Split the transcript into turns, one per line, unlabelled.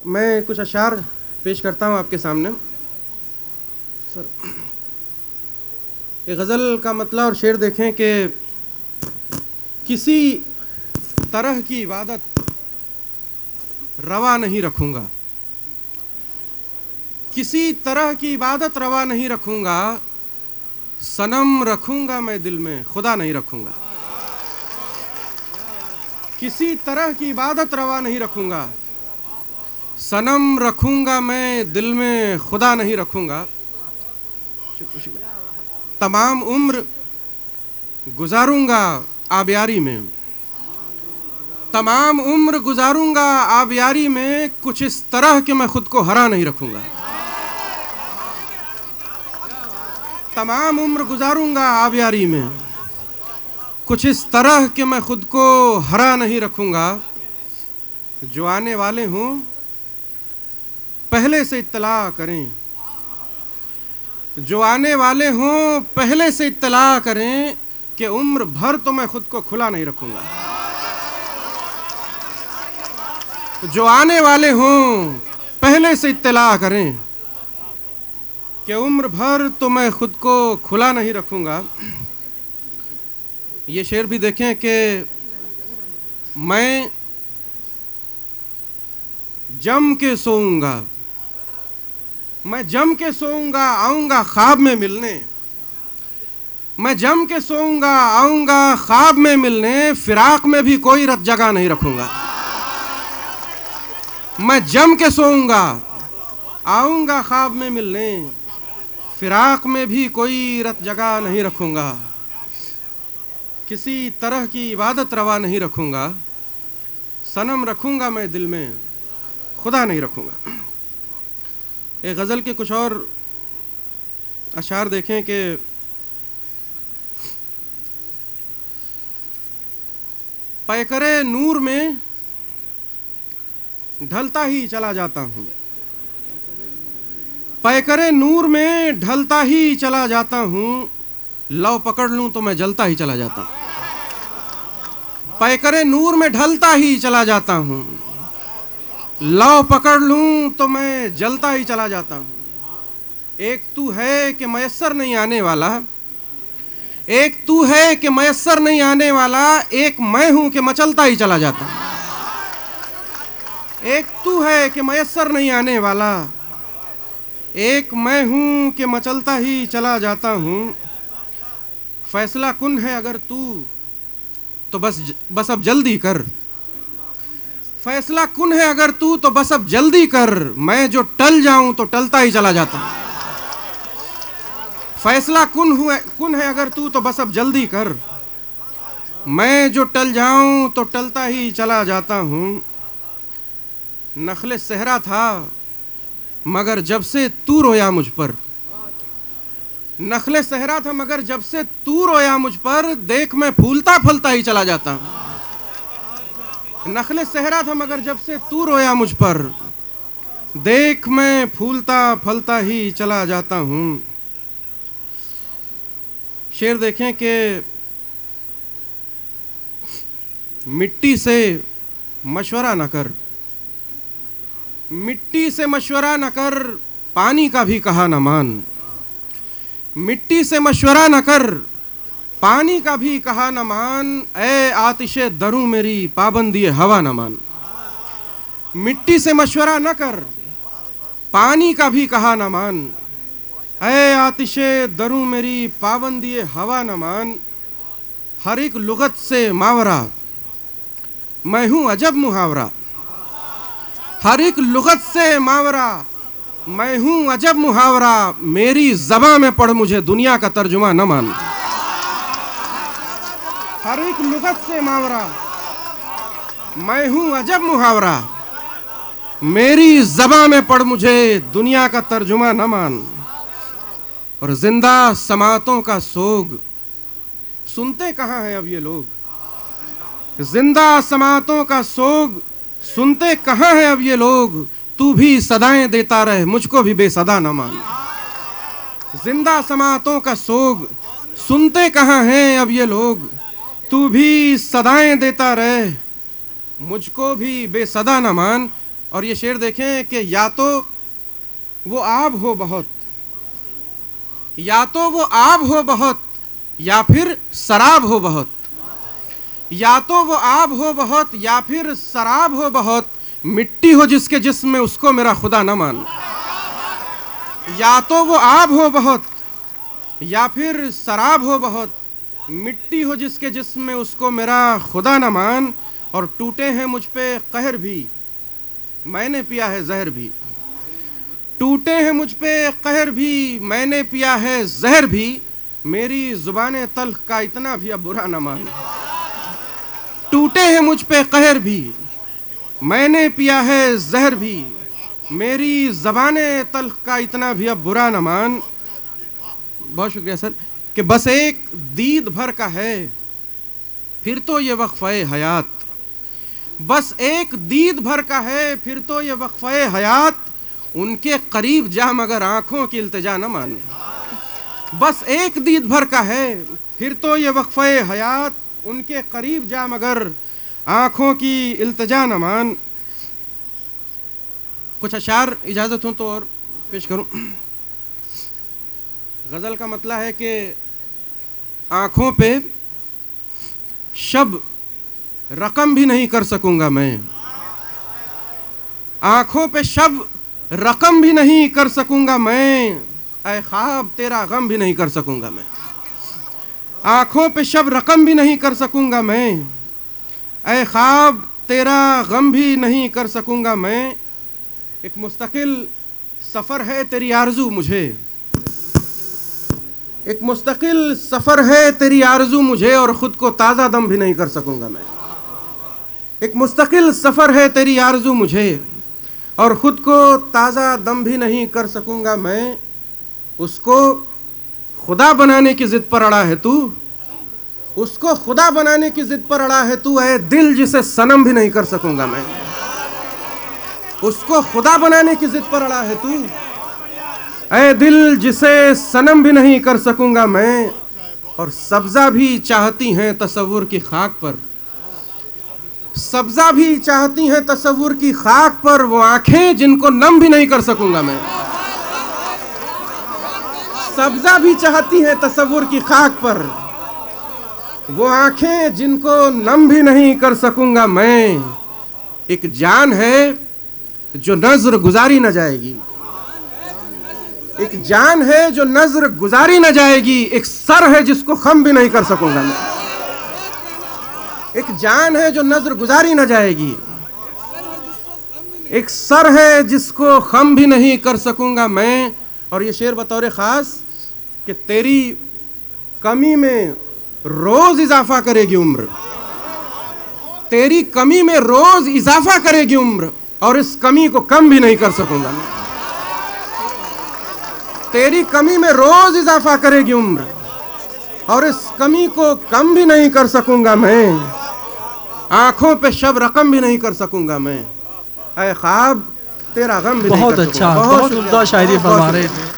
मैं कुछ अशार पेश करता हूँ आपके सामने। सर, ये गज़ल का मतलब और शेर देखें कि किसी तरह की इबादत रवा नहीं रखूँगा, किसी तरह की इबादत रवा नहीं रखूँगा, सनम रखूँगा मैं दिल में, खुदा नहीं रखूँगा। किसी तरह की इबादत रवा नहीं रखूँगा, सनम रखूँगा मैं दिल में, खुदा नहीं रखूँगा। तमाम उम्र गुजारूँगा आबियारी में, तमाम उम्र गुजारूँगा आबियारी में, कुछ इस तरह कि मैं खुद को हरा नहीं रखूँगा। तमाम उम्र गुजारूँगा आबियारी में, कुछ इस तरह कि मैं खुद को हरा नहीं रखूँगा। जो आने वाले हों पहले से इत्तला करें, जो आने वाले हों पहले से इत्तला करें कि उम्र भर तो मैं खुद को खुला नहीं रखूँगा। जो आने वाले हों पहले से इत्तला करें कि उम्र भर तो मैं खुद को खुला नहीं रखूँगा। ये शेर भी देखें कि मैं जम के सोऊंगा, मैं जम के सोऊंगा आऊँगा ख्वाब में मिलने, मैं जम के सोऊंगा आऊँगा ख्वाब में मिलने, फिराक में भी कोई रत जगह नहीं रखूँगा। मैं जम के सोऊंगा आऊँगा ख्वाब में मिलने, फिराक में भी कोई रत जगह नहीं रखूँगा। किसी तरह की इबादत रवा नहीं रखूँगा, सनम रखूँगा मैं दिल में, खुदा नहीं रखूँगा। एक गज़ल के कुछ और अशार देखें कि पैकरे नूर में ढलता ही चला जाता हूँ, पैकरे नूर में ढलता ही चला जाता हूँ, लौ पकड़ लूँ तो मैं जलता ही चला जाता हूँ। पैकरे नूर में ढलता ही चला जाता हूँ, लौ पकड़ लूँ तो मैं जलता ही चला जाता हूँ। एक तू है कि मयस्सर नहीं आने वाला, एक तू है कि मयस्सर नहीं आने वाला, एक मैं हूँ कि मचलता ही चला जाता हूँ। एक तू है कि मयस्सर नहीं आने वाला, एक मैं हूँ कि मचलता ही चला जाता हूँ। फैसला कुन है अगर तू तो बस अब जल्दी कर, फैसला कुन है अगर तू तो बस अब जल्दी कर, मैं जो टल जाऊं तो टलता ही चला जाता हूं। फैसला कुन है अगर तू तो बस अब जल्दी कर, मैं जो टल जाऊं तो टलता ही चला जाता हूं। नखले सहरा था मगर जब से तू रोया मुझ पर, नखले सहरा था मगर जब से तू रोया मुझ पर, देख मैं फूलता फलता ही चला जाता हूं। नखले सहरा था मगर जब से तू रोया मुझ पर, देख मैं फूलता फलता ही चला जाता हूँ। शेर देखें कि मिट्टी से मशवरा न कर, मिट्टी से मशवरा न कर, पानी का भी कहा न मान, मिट्टी से मशवरा न कर, पानी का भी कहा न मान, ऐ आतिशे दरूं मेरी पाबंदी हवा न मान। मिट्टी से मशवरा न कर, पानी का भी कहा न मान, ऐ आतिशे दरूं मेरी पाबंदी हवा न मान। हर एक लुगत से मावरा, मैं हूँ अजब मुहावरा, हर एक लुगत से मावरा, मैं हूँ अजब मुहावरा, मेरी ज़बां में पढ़ मुझे दुनिया का तर्जुमा न मान। हर एक लुगत से मावरा, मैं हूँ अजब मुहावरा, मेरी ज़बां में पढ़ मुझे दुनिया का तर्जुमा न मान। और जिंदा समातों का सोग सुनते कहाँ हैं अब ये लोग, जिंदा समातों का सोग सुनते कहाँ हैं अब ये लोग, तू भी सदाएं देता रहे मुझको भी बेसदा न मान। जिंदा समातों का सोग सुनते कहाँ हैं अब ये लोग, तू भी सदाएं देता रहे मुझको भी बेसदा न मान। और ये शेर देखें कि या तो वो आब हो बहुत, या तो वो आब हो बहुत, या फिर शराब हो बहुत। या तो वो आब हो बहुत या फिर शराब हो बहुत, मिट्टी हो जिसके जिस्म में उसको मेरा खुदा न मान। या तो वो आब हो बहुत या फिर शराब हो बहुत, मिट्टी हो जिसके जिस्म में उसको मेरा खुदा न मान। और टूटे हैं मुझ पे कहर भी, मैंने पिया है जहर भी। टूटे हैं मुझ पे कहर भी, मैंने पिया है जहर भी, मेरी जुबान तल्ख का इतना भी अब बुरा न मान। टूटे हैं मुझ पे कहर भी, मैंने पिया है जहर भी, मेरी ज़बान तल्ख का इतना भी अब बुरा न मान। बहुत शुक्रिया सर। कि बस एक दीद भर का है फिर तो ये वक्फ़े हयात, बस एक दीद भर का है फिर तो ये वक्फ़े हयात, उनके करीब जा मगर आँखों की इल्तिजा न मान। बस एक दीद भर का है फिर तो ये वक्फ़े हयात, उनके करीब जा मगर आँखों की इल्तिजा न मान। कुछ अशार इजाज़त हो तो और पेश करूं। गज़ल का मतलब है कि आँखों पे शब रकम भी नहीं कर सकूंगा मैं, आँखों पे शब रकम भी नहीं कर सकूंगा मैं, ऐ ख्वाब तेरा गम भी नहीं कर सकूंगा मैं। आँखों पे शब रकम भी नहीं कर सकूंगा मैं, ऐ ख्वाब तेरा गम भी नहीं कर सकूंगा मैं। एक मुस्तकिल सफ़र है तेरी आरज़ू मुझे, एक मुस्तकिल सफ़र है तेरी आरज़ू मुझे, और ख़ुद को ताज़ा दम भी नहीं कर सकूंगा मैं। एक मुस्तकिल सफ़र है तेरी आरज़ू मुझे, और ख़ुद को ताज़ा दम भी नहीं कर सकूंगा मैं। उसको खुदा बनाने की ज़िद पर अड़ा है तू, उसको खुदा बनाने की ज़िद पर अड़ा है तू, ऐ दिल जिसे सनम भी नहीं कर सकूंगा मैं। उसको खुदा बनाने की ज़िद पर अड़ा है तू, ऐ दिल जिसे सनम भी नहीं कर सकूंगा मैं। और सब्ज़ा भी चाहती हैं तसव्वुर की खाक पर, सब्ज़ा भी चाहती हैं तसव्वुर की खाक पर, वो आंखें जिनको नम भी नहीं कर सकूंगा मैं। सब्ज़ा भी चाहती हैं तसव्वुर की खाक पर, वो आंखें जिनको नम भी नहीं कर सकूंगा मैं। एक जान है जो नज़र गुजारी न जाएगी, एक जान है जो नज़र गुजारी न जाएगी, एक सर है जिसको खम भी नहीं कर सकूंगा मैं। एक जान है जो नज़र गुजारी न जाएगी, एक सर है जिसको खम भी नहीं कर सकूंगा मैं। और ये शेर बतौर ख़ास कि तेरी कमी में रोज़ इजाफा करेगी उम्र, तेरी कमी में रोज़ इजाफा करेगी उम्र, और इस कमी को कम भी नहीं कर सकूंगा मैं। तेरी कमी में रोज़ इजाफा करेगी उम्र, और इस कमी को कम भी नहीं कर सकूंगा मैं। आँखों पे शब रकम भी नहीं कर सकूंगा मैं, ऐ ख्वाब तेरा गम भी नहीं कर सकूंगा।
बहुत अच्छा, बहुत उम्दा शायरी फरमा रहे थे।